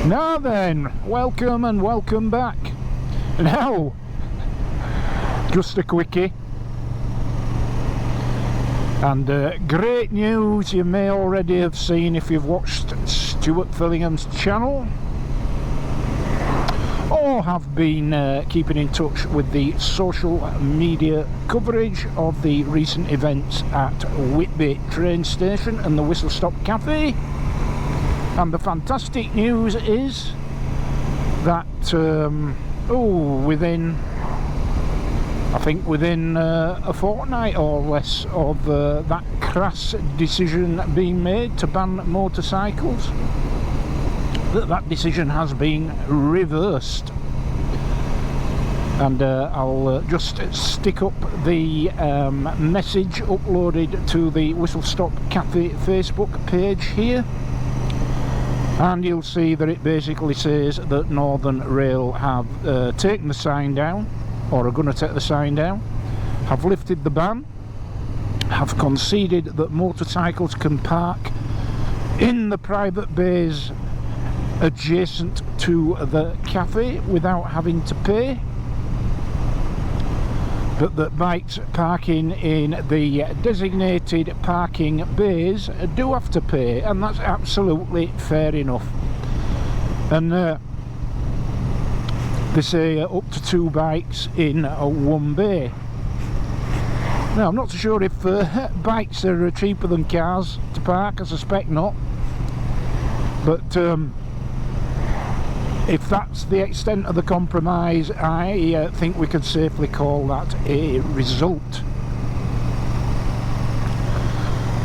Now then, welcome and welcome back. Now, just a quickie. And great news you may already have seen if you've watched Stuart Fillingham's channel, or have been keeping in touch with the social media coverage of the recent events at Whitby train station and the Whistle Stop Cafe. And the fantastic news is that within a fortnight or less of that crass decision being made to ban motorcycles, that decision has been reversed. And I'll just stick up the message uploaded to the Whistle Stop Cafe Facebook page here, and you'll see that it basically says that Northern Rail have taken the sign down, or are going to take the sign down, have lifted the ban, have conceded that motorcycles can park in the private bays adjacent to the cafe without having to pay, but that bikes parking in the designated parking bays do have to pay, and that's absolutely fair enough. And they say up to 2 bikes in one bay. Now, I'm not so sure if bikes are cheaper than cars to park. I suspect not, but if that's the extent of the compromise, I think we could safely call that a result.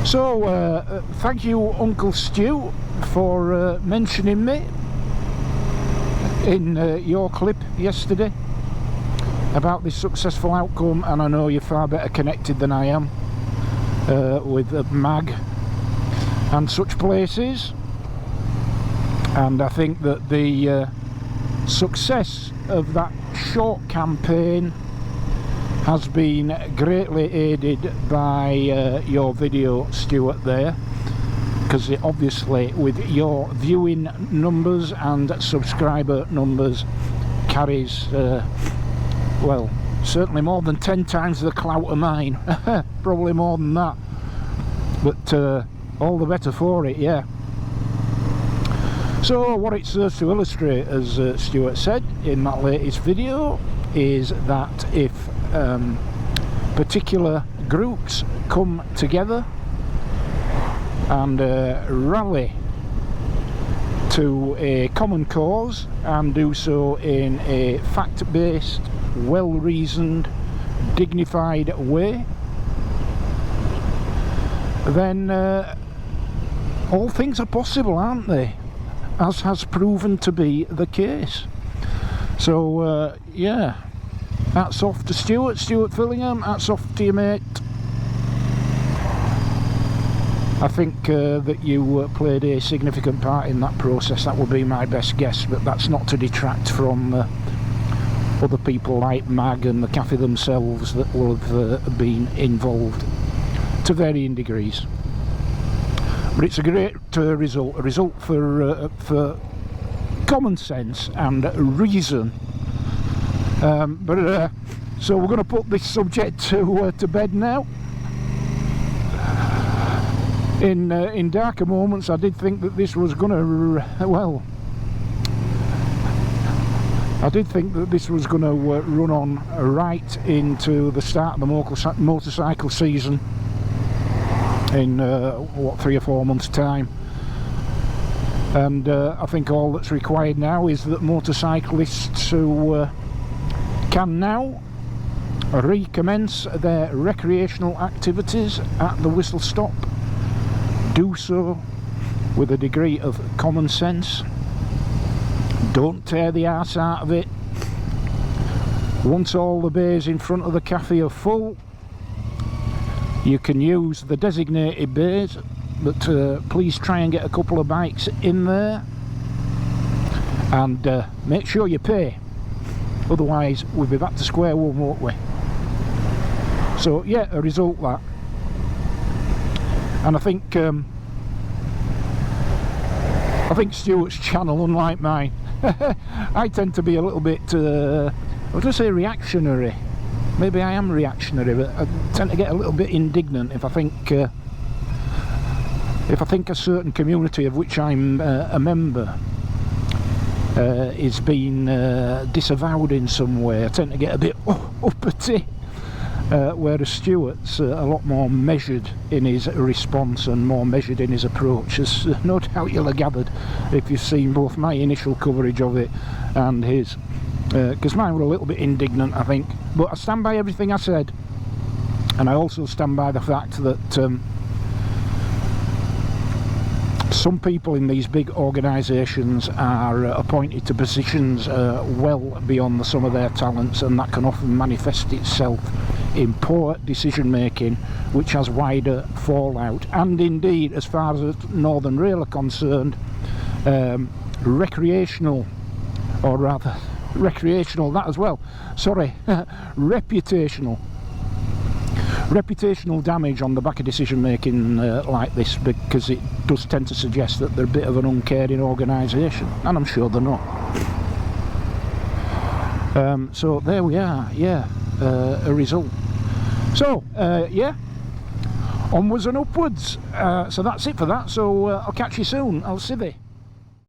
So thank you, Uncle Stu, for mentioning me in your clip yesterday about this successful outcome, and I know you're far better connected than I am with MAG and such places. And I think that the success of that short campaign has been greatly aided by your video, Stuart, there, because it obviously, with your viewing numbers and subscriber numbers, carries well, certainly more than 10 times the clout of mine. Probably more than that, but all the better for it, yeah. So what it serves to illustrate, as Stuart said in that latest video, is that if particular groups come together and rally to a common cause and do so in a fact-based, well-reasoned, dignified way, then all things are possible, aren't they? As has proven to be the case. So yeah, hats off to Stuart Fillingham, hats off to you, mate. I think that you played a significant part in that process. That would be my best guess, but that's not to detract from other people like MAG and the cafe themselves that will have been involved to varying degrees. But it's a great result, a result for common sense and reason. So we're going to put this subject to bed now. In darker moments, I did think that this was going to, well, I did think that this was going to run on right into the start of the motorcycle season in what, 3 or 4 months' time. And I think all that's required now is that motorcyclists who can now recommence their recreational activities at the Whistle Stop do so with a degree of common sense. Don't tear the arse out of it. Once all the bays in front of the cafe are full, you can use the designated bays, but please try and get a couple of bikes in there, and make sure you pay, otherwise we'll be back to square one, won't we? So yeah, a result that. And I think I think Stuart's channel, unlike mine, I tend to be a little bit, I was going to say reactionary. Maybe I am reactionary, but I tend to get a little bit indignant if I think a certain community of which I'm a member is being disavowed in some way. I tend to get a bit uppity, whereas Stuart's a lot more measured in his response and more measured in his approach, as no doubt you'll have gathered if you've seen both my initial coverage of it and his, because mine were a little bit indignant, I think, but I stand by everything I said, and I also stand by the fact that some people in these big organisations are appointed to positions well beyond the sum of their talents, and that can often manifest itself in poor decision making, which has wider fallout. And indeed, as far as Northern Rail are concerned, recreational, or rather recreational, that as well, sorry, reputational damage on the back of decision making like this, because it does tend to suggest that they're a bit of an uncaring organisation, and I'm sure they're not. So there we are, yeah, a result. So yeah, onwards and upwards. So that's it for that, so I'll catch you soon. I'll see you.